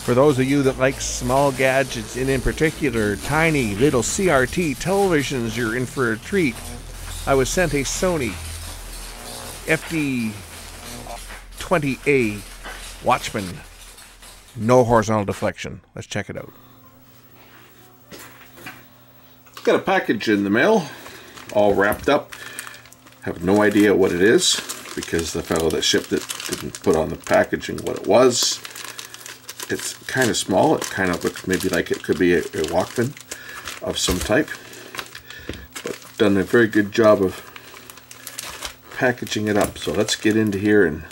For those of you that like small gadgets, and in particular tiny little CRT televisions, you're in for a treat. I was sent a Sony FD20A Watchman. No horizontal deflection. Let's check it out. Got a package in the mail, all wrapped up. Have no idea what it is, because the fellow that shipped it didn't put on the packaging what it was. It's kind of small. It kind of looks maybe like it could be a Watchman of some type. But done a very good job of packaging it up. So let's get into here and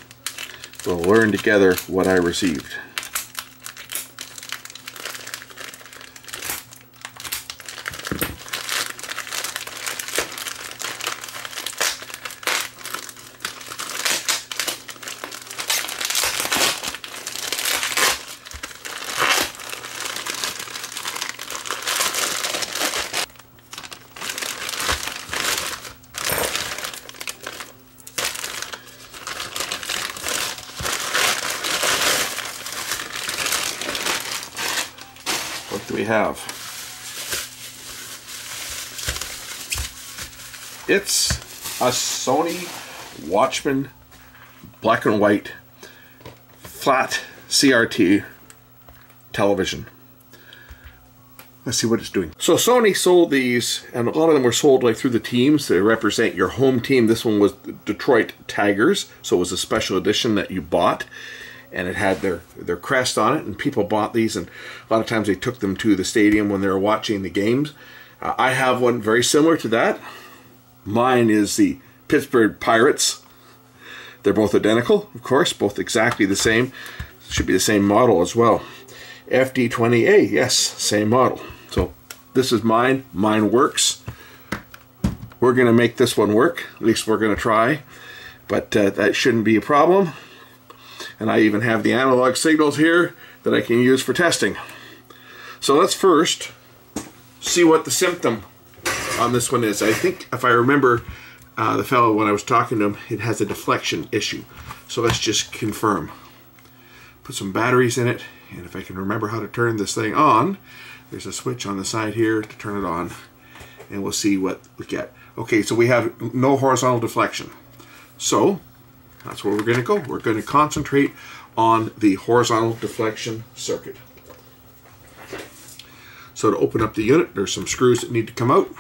we'll learn together what I received. What do we have? It's a Sony Watchman black and white flat CRT television. Let's see what it's doing. So Sony sold these, and a lot of them were sold like through the teams. They represent your home team. This one was the Detroit Tigers, so it was a special edition that you bought. And it had their crest on it, and people bought these, and a lot of times they took them to the stadium when they were watching the games. I have one very similar to that. Mine is the Pittsburgh Pirates. They're both identical, of course, both exactly the same. Should be the same model as well. FD20A, yes, same model. So this is mine. Mine works. We're going to make this one work. At least we're going to try. But that shouldn't be a problem. And I even have the analog signals here that I can use for testing. So let's first see what the symptom on this one is. I think, if I remember the fellow when I was talking to him, it has a deflection issue. So let's just confirm. Put some batteries in it, and if I can remember how to turn this thing on, there's a switch on the side here to turn it on, and we'll see what we get. Okay, so we have no horizontal deflection. So that's where we're going to go. We're going to concentrate on the horizontal deflection circuit. So to open up the unit, there's some screws that need to come out.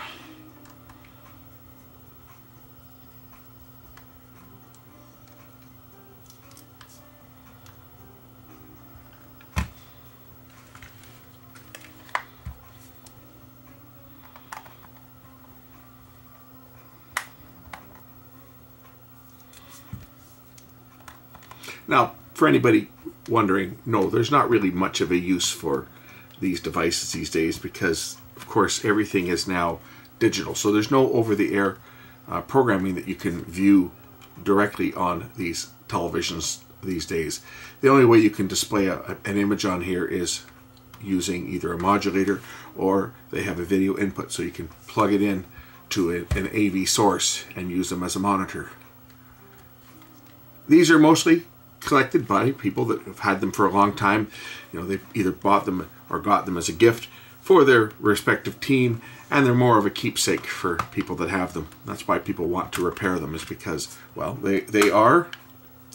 Now, for anybody wondering, no, there's not really much of a use for these devices these days because, of course, everything is now digital. So there's no over-the-air programming that you can view directly on these televisions these days. The only way you can display an image on here is using either a modulator or they have a video input, so you can plug it in to an AV source and use them as a monitor. These are mostly collected by people that have had them for a long time. You know, they've either bought them or got them as a gift for their respective team, and they're more of a keepsake for people that have them. That's why people want to repair them, is because, well, they are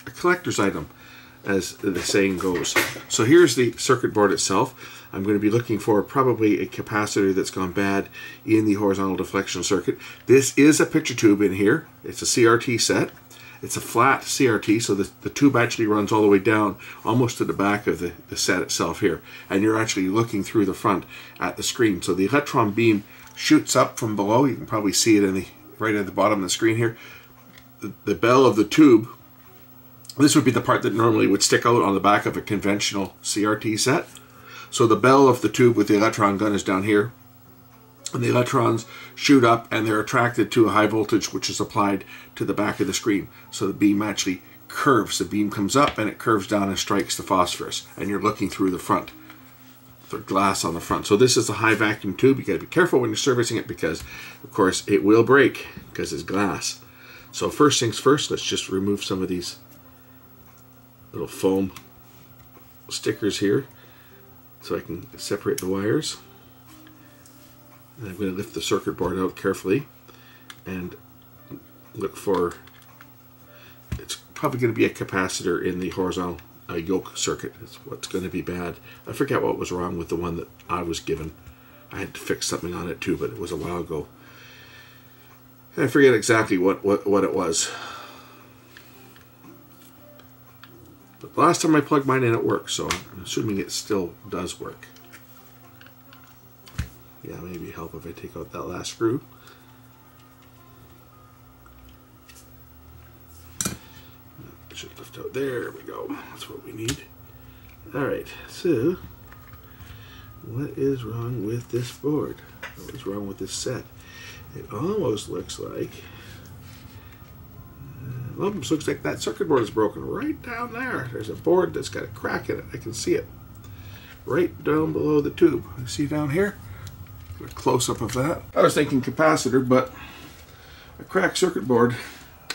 a collector's item, as the saying goes. So here's the circuit board itself. I'm going to be looking for probably a capacitor that's gone bad in the horizontal deflection circuit. This is a picture tube in here. It's a CRT set. It's a flat CRT, so the tube actually runs all the way down almost to the back of the set itself here. And you're actually looking through the front at the screen. So the electron beam shoots up from below. You can probably see it right at the bottom of the screen here. The bell of the tube, this would be the part that normally would stick out on the back of a conventional CRT set. So the bell of the tube with the electron gun is down here. And the electrons shoot up and they're attracted to a high voltage which is applied to the back of the screen. So the beam actually curves. The beam comes up and it curves down and strikes the phosphorus. And you're looking through the front, the glass on the front. So this is a high vacuum tube. You got to be careful when you're servicing it because, of course, it will break because it's glass. So first things first, let's just remove some of these little foam stickers here. so I can separate the wires. And I'm going to lift the circuit board out carefully and look for, it's probably going to be a capacitor in the horizontal yoke circuit. It's what's going to be bad. I forget what was wrong with the one that I was given. I had to fix something on it too, but it was a while ago. I forget exactly what it was. But the last time I plugged mine in, it worked, so I'm assuming it still does work. Yeah, maybe help if I take out that last screw. It should lift out. There we go. That's what we need. Alright, so what is wrong with this board? What is wrong with this set? It almost looks like, almost looks like that circuit board is broken right down there. There's a board that's got a crack in it. I can see it right down below the tube. You see down here? A close-up of that. I was thinking capacitor, but a cracked circuit board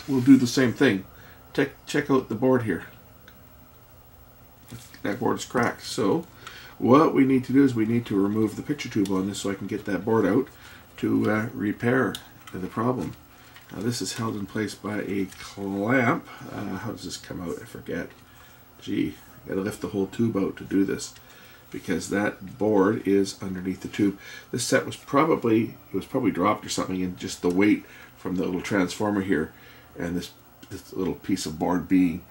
will do the same thing. Check out the board here. That board is cracked. So what we need to do is we need to remove the picture tube on this so I can get that board out to repair the problem. Now this is held in place by a clamp. How does this come out? I forget. Gee, I gotta lift the whole tube out to do this because that board is underneath the tube. This set was probably dropped or something, and just the weight from the little transformer here and this little piece of board being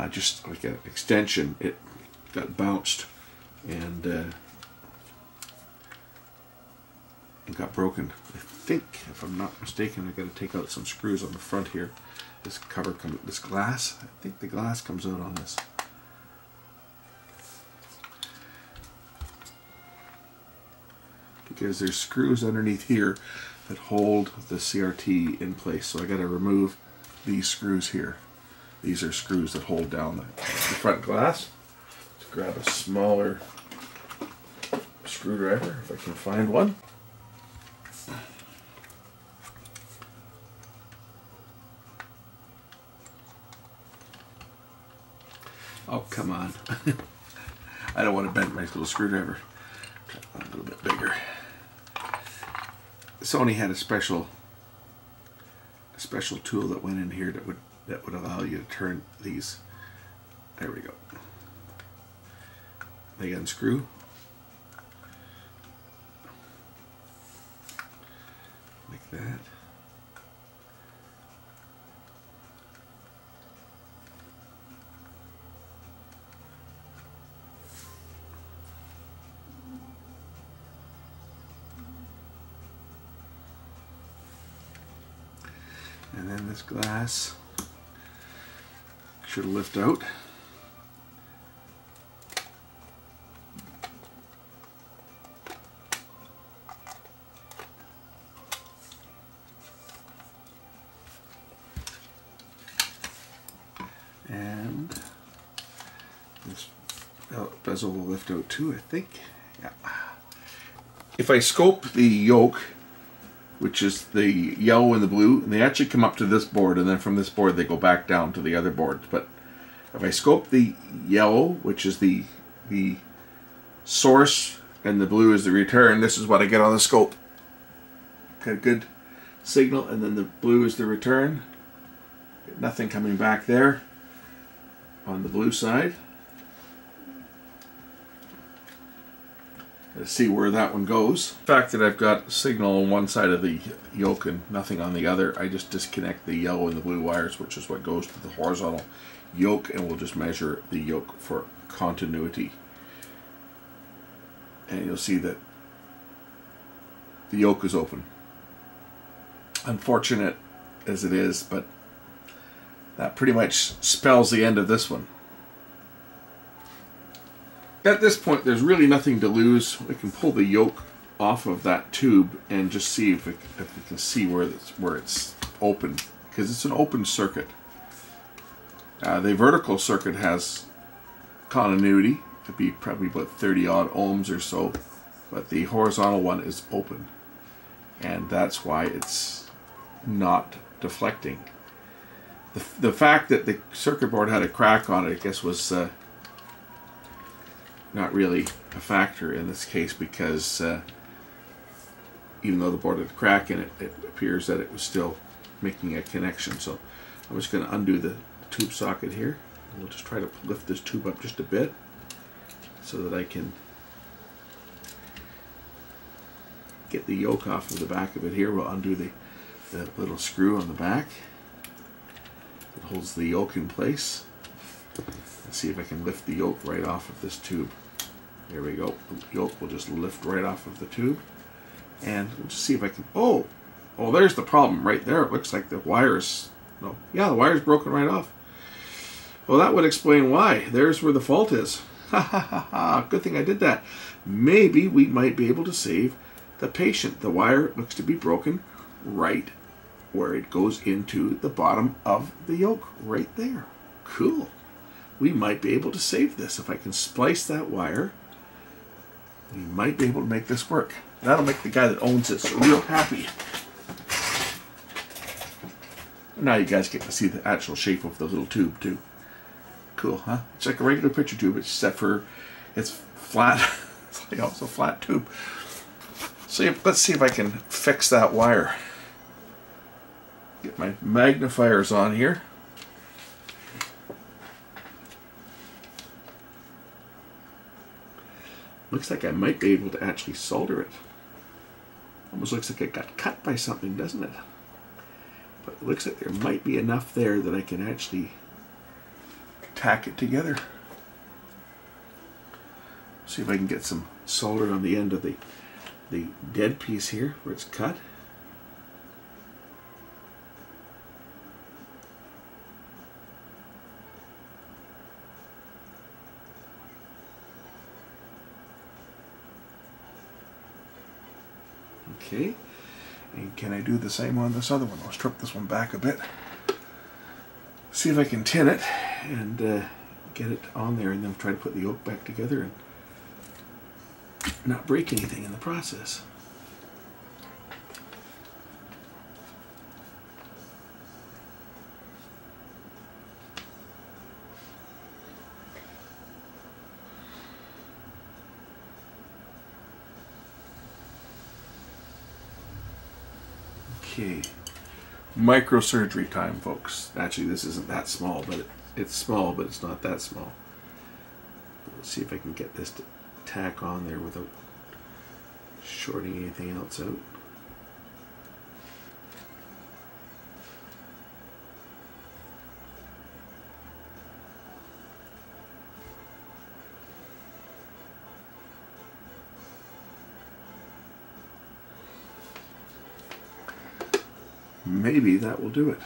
just like an extension, it got bounced and it got broken. I think, if I'm not mistaken, I got to take out some screws on the front here. This cover this glass. I think the glass comes out on this. Because there's screws underneath here that hold the CRT in place. So I got to remove these screws here. These are screws that hold down the front glass. Let's grab a smaller screwdriver if I can find one. Oh, come on. I don't want to bend my little screwdriver. A little bit bigger. Sony had a special tool that went in here that would allow you to turn these. There we go. They unscrew. Like that. And then this glass should lift out. And this bezel will lift out too, I think. Yeah. If I scope the yoke, which is the yellow and the blue, and they actually come up to this board, and then from this board they go back down to the other boards. But if I scope the yellow, which is the source, and the blue is the return, this is what I get on the scope. Got a good signal, and then the blue is the return. Nothing coming back there on the blue side. Let's see where that one goes. The fact that I've got signal on one side of the yoke and nothing on the other, I just disconnect the yellow and the blue wires, which is what goes to the horizontal yoke, and we'll just measure the yoke for continuity. And you'll see that the yoke is open. Unfortunate as it is, but that pretty much spells the end of this one. At this point, there's really nothing to lose. We can pull the yoke off of that tube and just see if we can see where it's open, because it's an open circuit. The vertical circuit has continuity. It'd be probably about 30 odd ohms or so, but the horizontal one is open, and that's why it's not deflecting. The fact that the circuit board had a crack on it, I guess, was not really a factor in this case, because even though the board had a crack in it, it appears that it was still making a connection. So I'm just going to undo the tube socket here. We'll just try to lift this tube up just a bit so that I can get the yoke off of the back of it here. We'll undo the little screw on the back that holds the yoke in place. Let's see if I can lift the yoke right off of this tube. There we go. The yoke will just lift right off of the tube. And we'll just see if I can... Oh, there's the problem right there. It looks like the wire's... No, yeah, the wire's broken right off. Well, that would explain why. There's where the fault is. Ha ha ha ha. Good thing I did that. Maybe we might be able to save the patient. The wire looks to be broken right where it goes into the bottom of the yoke. Right there. Cool. We might be able to save this. If I can splice that wire, we might be able to make this work. That'll make the guy that owns this real happy. Now you guys get to see the actual shape of the little tube too. Cool, huh? It's like a regular picture tube, except for it's flat. It's like almost a flat tube. So let's see if I can fix that wire. Get my magnifiers on here. Looks like I might be able to actually solder it. Almost looks like it got cut by something, doesn't it? But it looks like there might be enough there that I can actually tack it together. See if I can get some solder on the end of the dead piece here where it's cut. Okay, and can I do the same on this other one? I'll strip this one back a bit. See if I can tin it and get it on there, and then try to put the yoke back together and not break anything in the process. Okay, microsurgery time, folks. Actually, this isn't that small, but it's small, but it's not that small. Let's see if I can get this to tack on there without shorting anything else out. Maybe that will do it.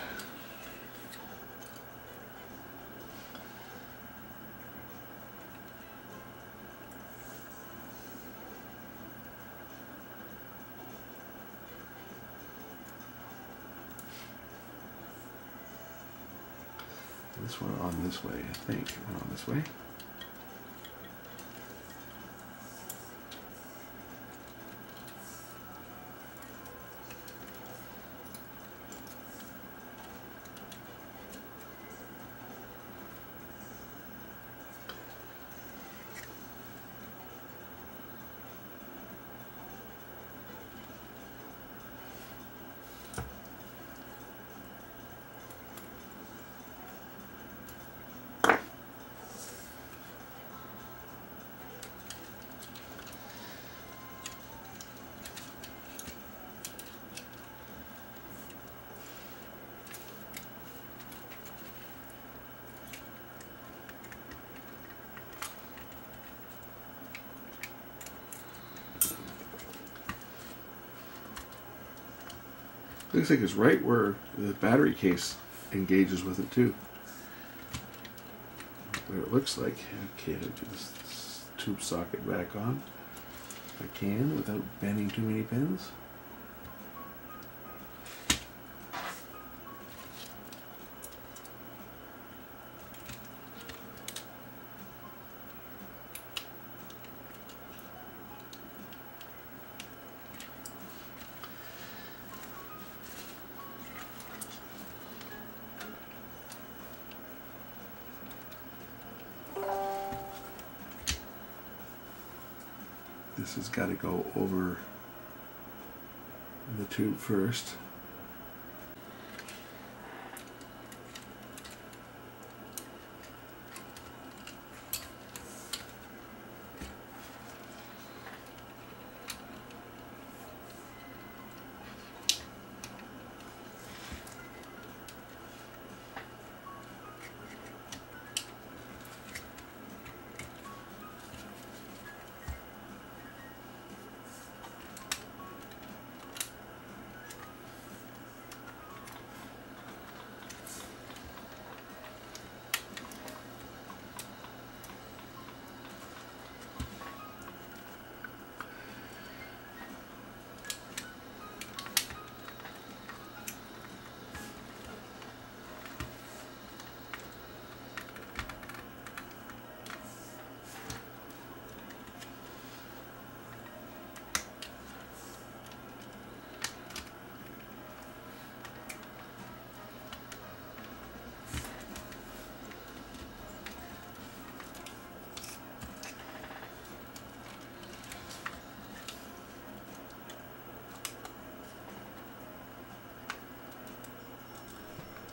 This one on this way, I think. On this way. Looks like it's right where the battery case engages with it too. What it looks like. Okay, I'll do this tube socket back on if I can without bending too many pins. this has got to go over the tube first.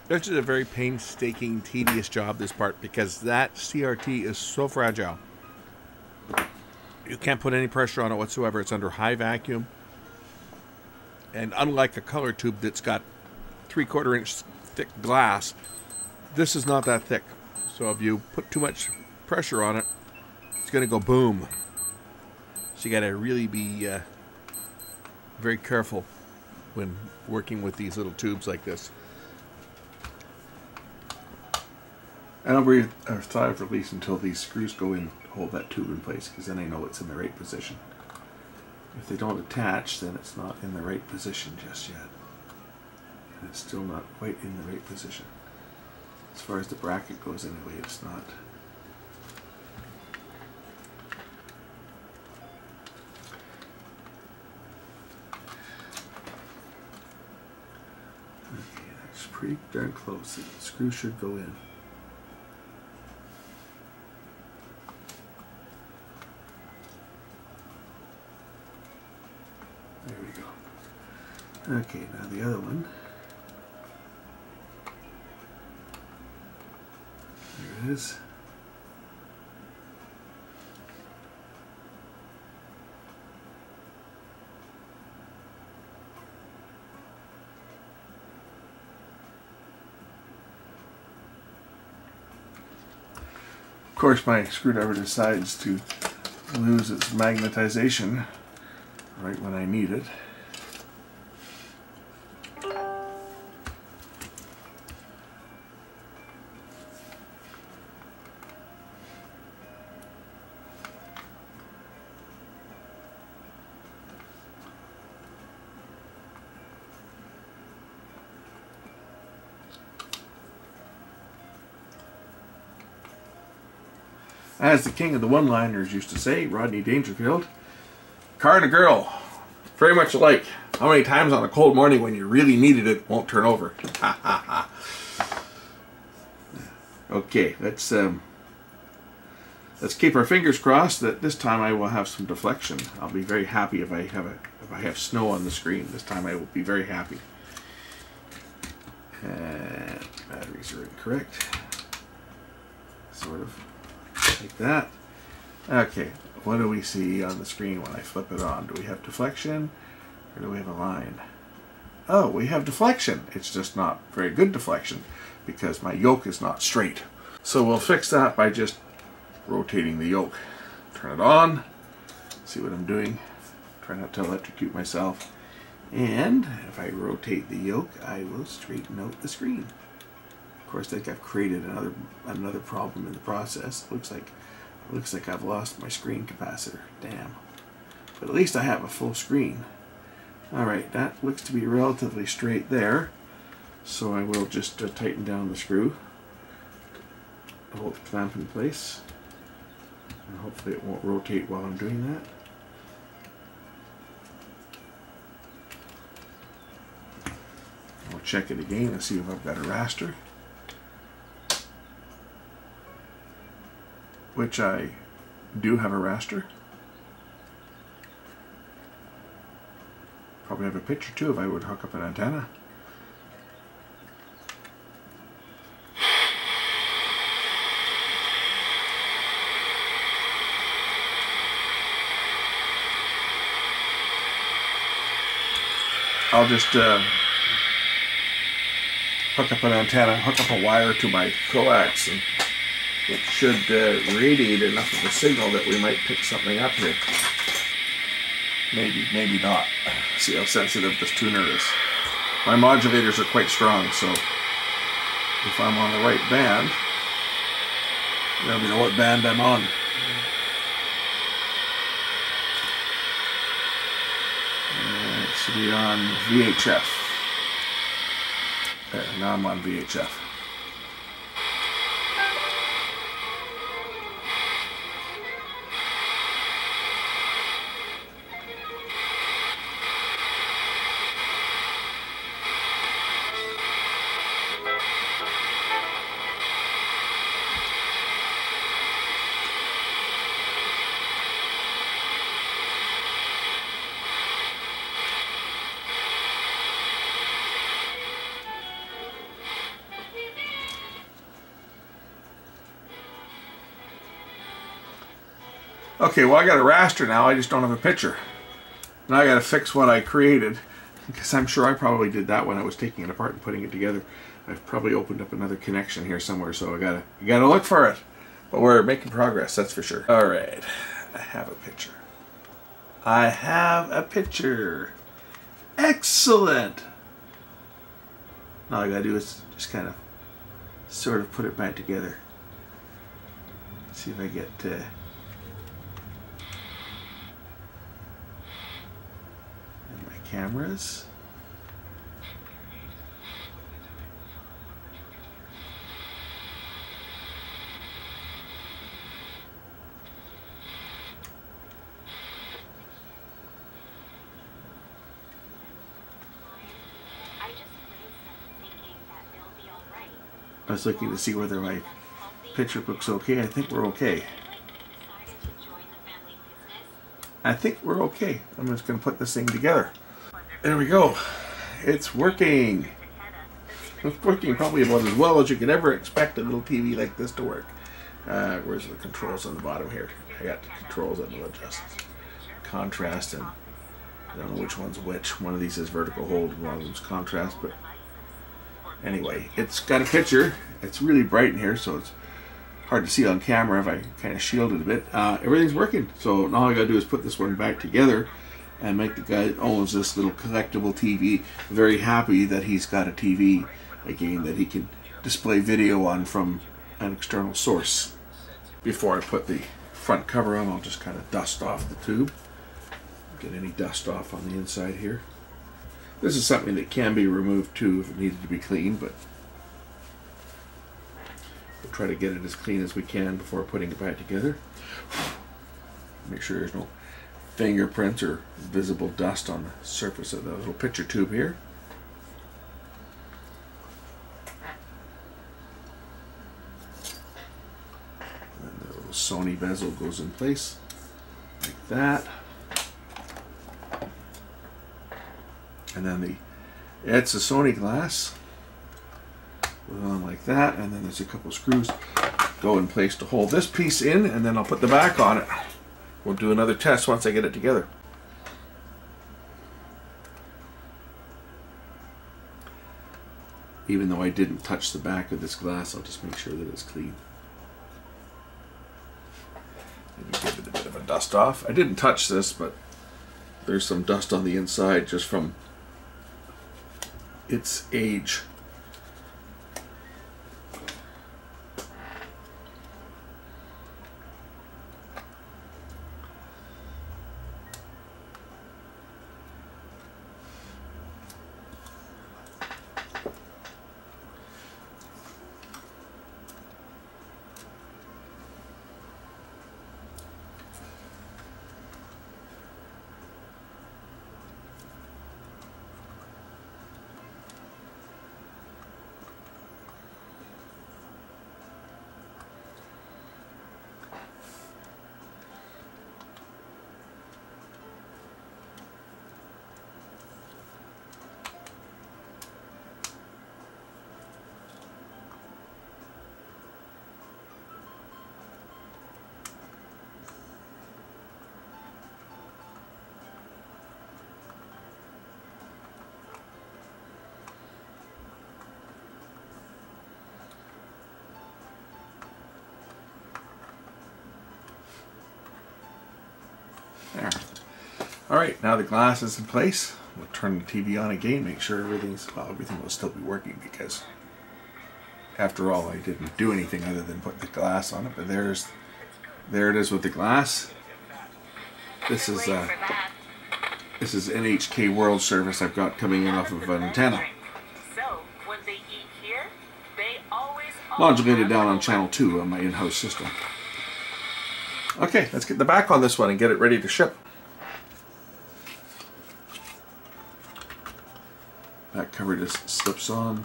This is a very painstaking, tedious job, this part, because that CRT is so fragile. You can't put any pressure on it whatsoever. It's under high vacuum. And unlike a color tube that's got 3/4 inch thick glass, this is not that thick. So if you put too much pressure on it, it's going to go boom. So you got to really be very careful when working with these little tubes like this. I don't breathe or sigh of release until these screws go in to hold that tube in place, because then I know it's in the right position. If they don't attach, then it's not in the right position just yet. And it's still not quite in the right position. As far as the bracket goes anyway, it's not. Okay, that's pretty darn close. The screw should go in. There we go. Okay, now the other one. There it is. Of course, my screwdriver decides to lose its magnetization right when I need it. As the king of the one-liners used to say, Rodney Dangerfield, car and a girl, very much alike. How many times on a cold morning when you really needed it won't turn over? Ha ha ha. Okay, let's keep our fingers crossed that this time I will have some deflection. I'll be very happy if I have snow on the screen. This time I will be very happy. Batteries are incorrect. Sort of. Like that. Okay, what do we see on the screen when I flip it on? Do we have deflection or do we have a line? Oh, we have deflection. It's just not very good deflection because my yoke is not straight. So we'll fix that by just rotating the yoke. Turn it on, see what I'm doing. Try not to electrocute myself. And if I rotate the yoke, I will straighten out the screen. Of course, I think I've created another problem in the process. Looks like I've lost my screen capacitor. Damn. But at least I have a full screen. Alright, that looks to be relatively straight there. So I will just tighten down the screw. Hold the clamp in place. And hopefully it won't rotate while I'm doing that. I'll check it again and see if I've got a raster. Which I do have a raster. probably have a picture too if I would hook up an antenna. I'll just hook up an antenna, hook up a wire to my coax, and it should radiate enough of a signal that we might pick something up here. Maybe, maybe not. See how sensitive this tuner is. My modulators are quite strong, so if I'm on the right band, let me know what band I'm on. It should be on VHF. There, now I'm on VHF. Okay, well I got a raster now, I just don't have a picture. Now I got to fix what I created, because I'm sure I probably did that when I was taking it apart and putting it together. I've probably opened up another connection here somewhere, so you gotta look for it. But we're making progress, that's for sure. Alright, I have a picture. I have a picture. Excellent! Now all I gotta do is just kind of sort of put it back together. See if I get cameras. I was looking to see whether my picture looks okay. I think we're okay. I think we're okay. I'm just going to put this thing together. There we go. It's working. It's working probably about as well as you could ever expect a little TV like this to work. Where's the controls on the bottom here? I got the controls that will adjust contrast, and I don't know which one's which. One of these is vertical hold and one of them's contrast, but anyway, it's got a picture. It's really bright in here, so it's hard to see on camera if I kind of shield it a bit. Everything's working, so now all I gotta do is put this one back together and make the guy that owns this little collectible TV very happy that he's got a TV again that he can display video on from an external source. Before I put the front cover on, I'll just kind of dust off the tube. Get any dust off on the inside here. This is something that can be removed too if it needed to be cleaned, but we'll try to get it as clean as we can before putting it back together. Make sure there's no fingerprints or visible dust on the surface of the little picture tube here. And the little Sony bezel goes in place like that. And then it's a Sony glass. Put it on like that, and then there's a couple screws go in place to hold this piece in, and then I'll put the back on it. We'll do another test once I get it together. Even though I didn't touch the back of this glass, I'll just make sure that it's clean. Maybe give it a bit of a dust off. I didn't touch this, but there's some dust on the inside just from its age. There. Alright, now the glass is in place. We'll turn the TV on again, make sure everything will still be working, because after all, I didn't do anything other than put the glass on it. But there it is with the glass. This is NHK World Service I've got coming in off of an antenna. Modulated down on channel 2 on my in-house system. Okay, let's get the back on this one and get it ready to ship. Back cover just slips on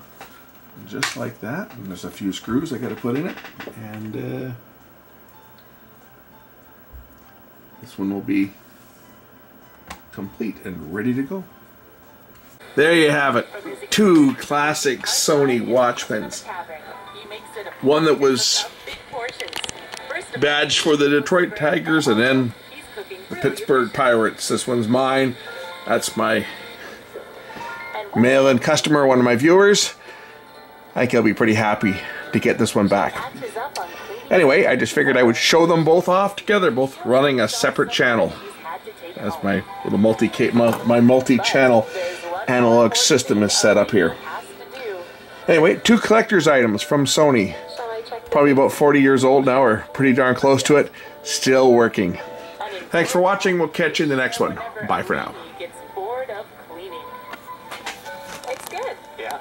just like that, and there's a few screws I got to put in it, and this one will be complete and ready to go. There you have it, 2 classic Sony Watchmans. One that was badged for the Detroit Tigers, and then the Pittsburgh Pirates. This one's mine. That's my mail-in customer, one of my viewers. I think he'll be pretty happy to get this one back. Anyway, I just figured I would show them both off together, both running a separate channel. As my little multi-channel analog system is set up here. Anyway, 2 collector's items from Sony. Probably about 40 years old now, or pretty darn close to it. Still working. Thanks for watching. We'll catch you in the next one. Bye for now. It's good. Yeah.